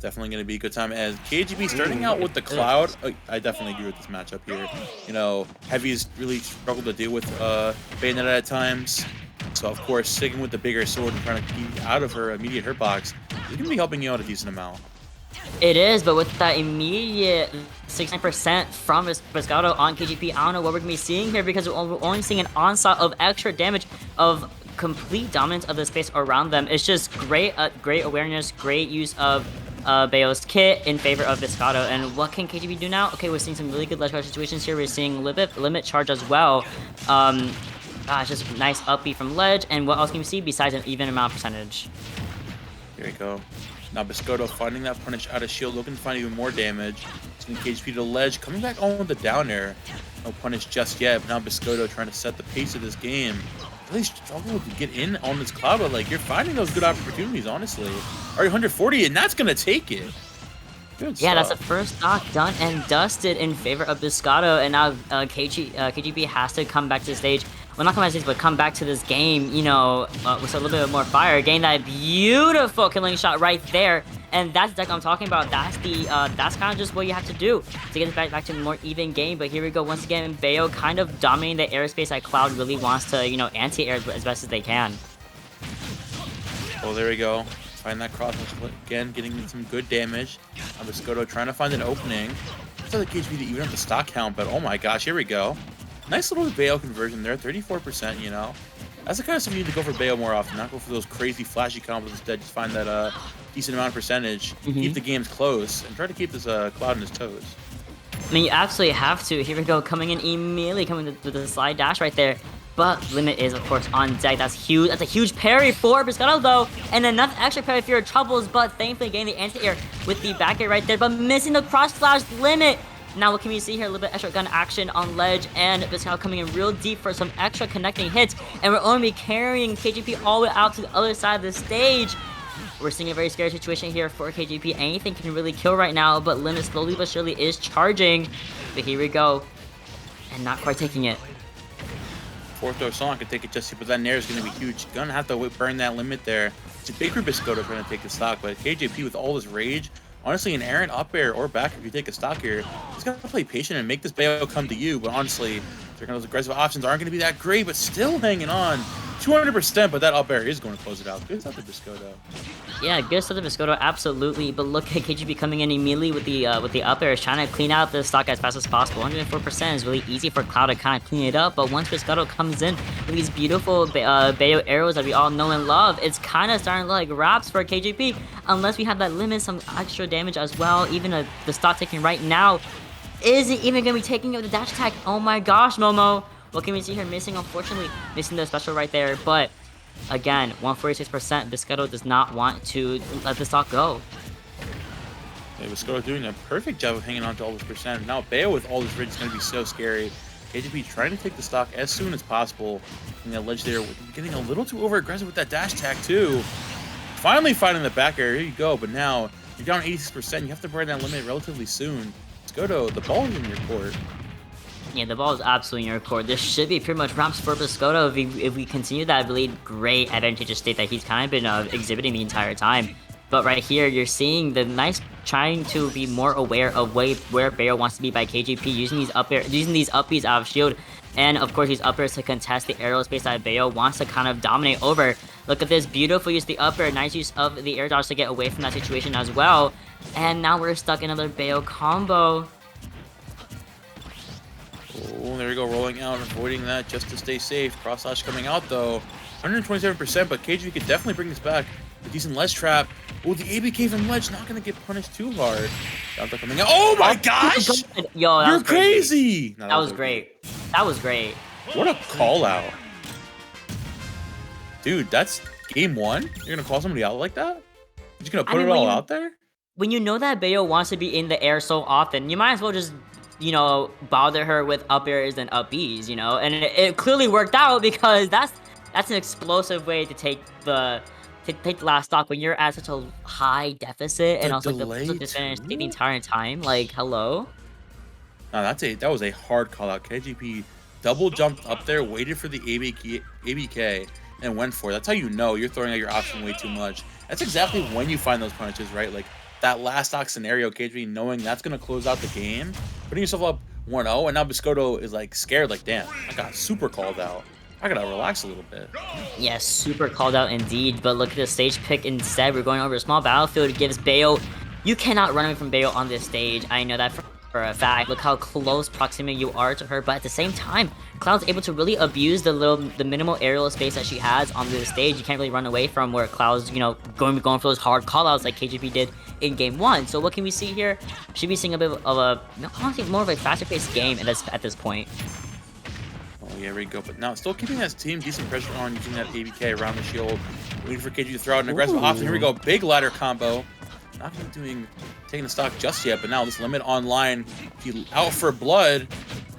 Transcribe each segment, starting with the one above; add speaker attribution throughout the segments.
Speaker 1: Definitely going to be a good time as KGP starting out with the Cloud. I definitely agree with this matchup here. You know, Heavy's really struggled to deal with Bayonetta at times. So, of course, sticking with the bigger sword and trying to keep out of her immediate hurt box is going to be helping you out a decent amount.
Speaker 2: It is, but with that immediate 69% from Biscotto on KGP, I don't know what we're going to be seeing here because we're only seeing an onslaught of extra damage of complete dominance of the space around them. It's just great awareness, great use of Bayo's kit in favor of Biscotto. And what can KGP do now? Okay, we're seeing some really good ledge guard situations here. We're seeing limit charge as well. Gosh, just nice up B from ledge. And what else can we see besides an even amount percentage?
Speaker 1: Here we go. Now Biscotto finding that punish out of shield, looking to find even more damage. Sending KGP to the ledge, coming back on with the down air. No punish just yet, but now Biscotto trying to set the pace of this game. Really struggle to get in on this Cloud, but like you're finding those good opportunities, honestly. Already 140, and that's gonna take it. Good
Speaker 2: yeah,
Speaker 1: stuff.
Speaker 2: That's the first stock done and dusted in favor of Biscotto, and now KGP has to come back to the stage. Well, not come back to the stage, but come back to this game, you know, with a little bit more fire. Getting that beautiful killing shot right there, and that's the deck I'm talking about. That's the that's kind of just what you have to do to get it back to a more even game. But here we go once again. Bayo kind of dominating the airspace that Cloud really wants to, you know, anti-air as best as they can.
Speaker 1: Oh, there we go. Find that cross again, getting some good damage. Biscotto trying to find an opening. It's not the KGP to even up the stock count, but oh my gosh, here we go. Nice little Bayo conversion there, 34%, you know. That's the kind of stuff you need to go for Bayo more often, not go for those crazy flashy combos instead. Just find that decent amount of percentage, keep the games close, and try to keep this Cloud on his toes.
Speaker 2: I mean, you absolutely have to. Here we go, coming in immediately, coming with the slide dash right there. But limit is, of course, on deck. That's huge. That's a huge parry for Biscotto, though. And enough extra parry for your troubles, but thankfully getting the anti-air with the back air right there, but missing the cross flash limit. Now, what can we see here? A little bit extra gun action on ledge, and Biscotto coming in real deep for some extra connecting hits. And we're only carrying KGP all the way out to the other side of the stage. We're seeing a very scary situation here for KGP. Anything can really kill right now, but limit slowly but surely is charging. But here we go. And not quite taking it.
Speaker 1: Fourth throw Song could take it just, but that nair is going to be huge. Gonna have to burn that limit there. It's a big for Biscotto trying to take the stock, but KGP with all this rage, honestly, an errant up air or back if you take a stock here, he's got to play patient and make this Bayo come to you. But honestly, those aggressive options aren't going to be that great, but still hanging on. 200%, but that up air is going to close it out. Good stuff to Biscotto.
Speaker 2: Yeah, good stuff to Biscotto, absolutely. But look at KGP coming in immediately with the up air, trying to clean out the stock as fast as possible. 104% is really easy for Cloud to kind of clean it up. But once Biscotto comes in with these beautiful Bayo arrows that we all know and love, it's kind of starting to look like wraps for KGP. Unless we have that limit, some extra damage as well. Even the stock taking right now isn't even going to be taking out the dash attack. Oh my gosh, Momo. What can we see here? Missing, unfortunately, missing the special right there. But again, 146%. Biscotto does not want to let the stock go.
Speaker 1: Yeah, Biscotto doing a perfect job of hanging on to all this percent. Now Bayo with all this rage is going to be so scary. KGP trying to take the stock as soon as possible. And that ledge there, getting a little too over aggressive with that dash attack too. Finally finding the back air. Here you go. But now you're down 86%. You have to burn that limit relatively soon. Biscotto, the ball is in your court.
Speaker 2: Yeah, the ball is absolutely in your court. This should be pretty much wraps for Biscotto if we continue that really great advantageous state that he's kind of been exhibiting the entire time. But right here, you're seeing the nice trying to be more aware of where Bayo wants to be by KGP, using these up Bs out of shield. And of course, these up airs to contest the aerial space that Bayo wants to kind of dominate over. Look at this beautiful use of the up air, nice use of the air dodge to get away from that situation as well. And now we're stuck in another Bayo combo.
Speaker 1: Oh, there we go, rolling out, avoiding that just to stay safe. Cross slash coming out though, 127%, but KGP could definitely bring this back. A decent ledge trap. Oh, the ABK from ledge not gonna get punished too hard. Coming out. Oh my gosh!
Speaker 2: Yo,
Speaker 1: you're crazy.
Speaker 2: No, that was great. That was great.
Speaker 1: What a call out, dude. That's game one. You're gonna call somebody out like that? You're just gonna put it all out there?
Speaker 2: When you know that Bayo wants to be in the air so often, you might as well just, you know, bother her with up airs and up Bs, you know? And it clearly worked out because that's an explosive way to take the last stock when you're at such a high deficit and also like the disadvantage take the entire time. Like, hello?
Speaker 1: No, that was a hard call out. KGP double jumped up there, waited for the ABK, and went for it. That's how you know you're throwing out your option way too much. That's exactly when you find those punishes, right? Like, that last stock scenario, KGP knowing that's going to close out the game, putting yourself up 1-0, and now Biscotto is like scared, like, damn, I got super called out. I gotta relax a little bit.
Speaker 2: Yes, super called out indeed, but look at the stage pick instead. We're going over a small battlefield. It gives Bayo. You cannot run away from Bayo on this stage. I know that for a fact. Look how close proximity you are to her, but at the same time, Cloud's able to really abuse the minimal aerial space that she has on the stage. You can't really run away from where Cloud's, you know, going for those hard callouts like KGP did in game 1. So what can we see here? Should be seeing a bit of a, honestly, more of a faster paced game at this point.
Speaker 1: Oh, yeah, we go. But now, still keeping that team decent pressure on, using that ABK around the shield, waiting for KG to throw out an aggressive option. Here we go, big ladder combo. Not taking the stock just yet, but now this limit online, he out for blood.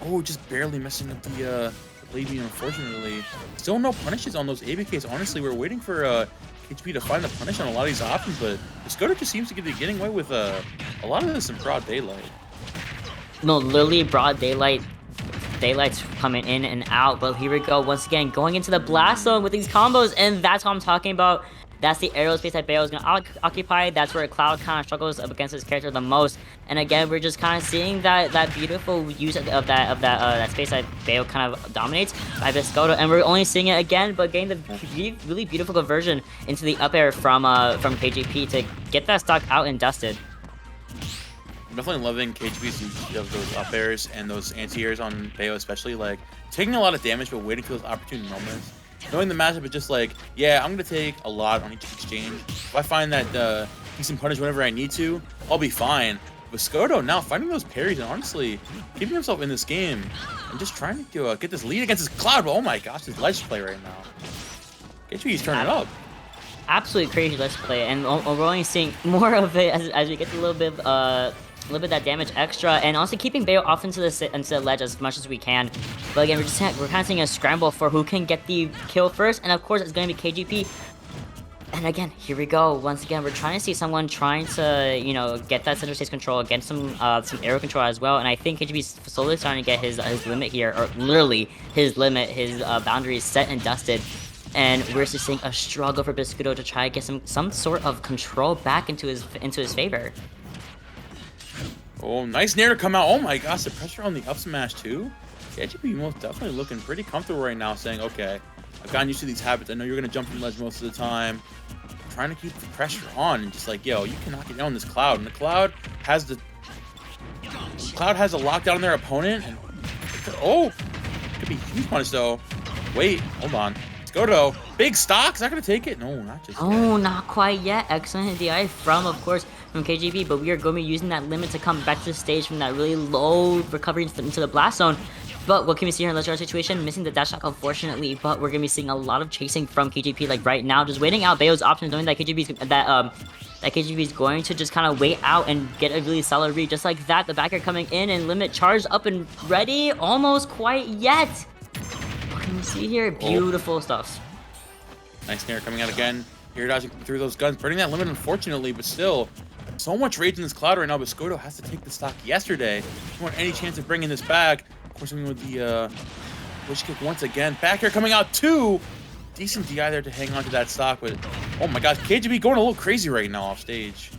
Speaker 1: Oh, just barely messing up the blade beam, unfortunately. Still no punishes on those ABKs. Honestly, we're waiting for KGP to find the punish on a lot of these options, but Biscotto just seems to be getting away with a lot of this in broad daylight.
Speaker 2: No, literally broad daylight. Daylight's coming in and out, but here we go once again going into the blast zone with these combos, and that's what I'm talking about. That's the aerial space that Bayo is gonna occupy. That's where Cloud kind of struggles up against his character the most. And again, we're just kind of seeing that beautiful use of that space that Bayo kind of dominates by Biscotto, and we're only seeing it again, but getting the really beautiful conversion into the up air from KGP to get that stock out and dusted.
Speaker 1: I'm definitely loving KGP's use of those up airs and those anti-airs on Bayo, especially, like, taking a lot of damage but waiting for those opportune moments. Knowing the matchup is just like, yeah, I'm going to take a lot on each exchange. If I find that decent punish whenever I need to, I'll be fine. Biscotto now finding those parries and honestly keeping himself in this game and just trying to get this lead against his Cloud. But oh my gosh, his ledge play right now. KGP's turning up.
Speaker 2: Absolutely crazy ledge play, and we're only seeing more of it as we get a little bit of that damage extra, and also keeping Bayo off into the ledge as much as we can. But again, we're kind of seeing a scramble for who can get the kill first, and of course it's going to be KGP. And again, here we go. Once again, we're trying to see someone trying to, you know, get that center stage control, get some aero control as well. And I think KGP's slowly starting to get his limit here, or literally his limit, his boundaries set and dusted. And we're just seeing a struggle for Biscotto to try to get some sort of control back into his favor.
Speaker 1: Oh, nice nair to come out. Oh my gosh, the pressure on the up smash too. KGP most definitely looking pretty comfortable right now, saying, okay, I've gotten used to these habits. I know you're going to jump from ledge most of the time. I'm trying to keep the pressure on and just like, yo, you cannot get down this Cloud. And the Cloud has a lockdown on their opponent. And oh, could be huge punish though. Wait, hold on. Biscotto, big stock. Is that going to take it? No, not just yet.
Speaker 2: Oh, not quite yet. Excellent DI from, of course, from KGP, but we are going to be using that limit to come back to the stage from that really low recovery into the blast zone. But what can we see here in the Ledge situation? Missing the dash shock, unfortunately, but we're going to be seeing a lot of chasing from KGP, like right now, just waiting out Bayo's options, knowing that KGP is going to just kind of wait out and get a really solid read. Just like that, the backer coming in and limit charged up and ready. Almost quite yet. What can we see here? Beautiful stuff.
Speaker 1: Nice nair coming out again. Here dodging through those guns, burning that limit, unfortunately, but still, so much rage in this Cloud right now. Biscotto has to take the stock yesterday. If you want any chance of bringing this back, of course, I'm with the wish kick once again. Back here coming out too. Decent DI there to hang on to that stock, but oh my gosh, KGP going a little crazy right now off stage.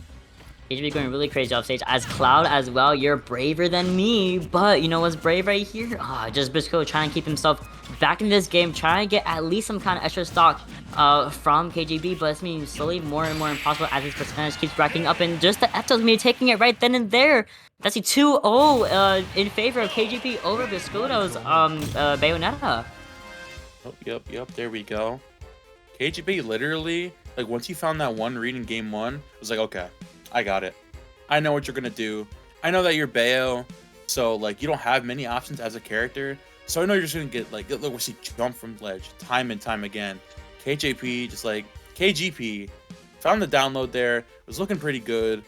Speaker 2: KGP going really crazy off stage. As Cloud as well, you're braver than me, but you know what's brave right here? Just Biscotto trying to keep himself back in this game, trying to get at least some kind of extra stock from KGP, but it's being slowly more and more impossible as his percentage keeps racking up, and just the F-Til's me taking it right then and there. That's a 2-0 in favor of KGP over Biscotto's Bayonetta.
Speaker 1: Oh, yep, there we go. KGP literally, like, once he found that one read in game 1, it was like, okay, I got it. I know what you're gonna do. I know that you're Bayo, so like you don't have many options as a character. So I know you're just gonna get like, look, we see jump from ledge time and time again. KJP just like KGP found the download there, was looking pretty good,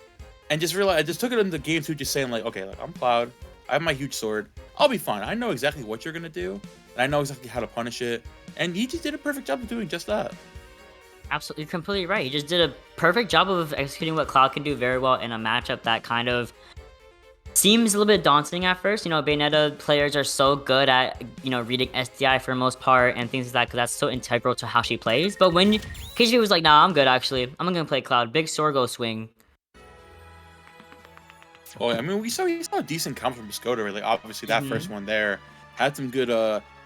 Speaker 1: and just realized I just took it into game 2, just saying like, okay, like I'm Cloud, I have my huge sword, I'll be fine. I know exactly what you're gonna do, and I know exactly how to punish it, and he just did a perfect job of doing just that.
Speaker 2: Absolutely, you're completely right. He just did a perfect job of executing what Cloud can do very well in a matchup that kind of seems a little bit daunting at first. You know, Bayonetta players are so good at, you know, reading SDI for the most part and things like that, because that's so integral to how she plays. But when KGP was like, nah, I'm good actually. I'm gonna play Cloud. Big sword go swing.
Speaker 1: Oh, I mean, we saw a decent comp from Biscotto, right? Like, obviously, that
Speaker 2: Mhm.
Speaker 1: first one there had some good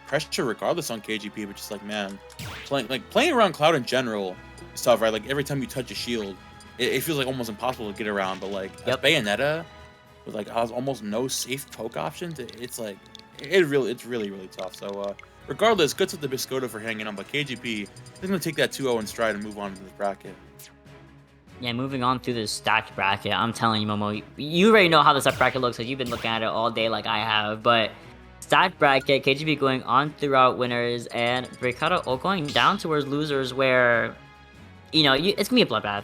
Speaker 1: pressure regardless on KGP, but just like, man, playing around Cloud in general is tough, right? Like, every time you touch a shield, it feels like almost impossible to get around. But like, as
Speaker 2: Yep.
Speaker 1: Bayonetta, with like has almost no safe poke options, it's like it's really really tough. So regardless, good to the Biscotto for hanging on, but KGP is gonna take that 2-0 in stride and move on to the bracket.
Speaker 2: Yeah, moving on through this stacked bracket, I'm telling you, Momo, you already know how the stacked bracket looks. Like you've been looking at it all day, like I have. But stacked bracket, KGB going on throughout winners, and Breakado all going down towards losers, where it's gonna be a bloodbath.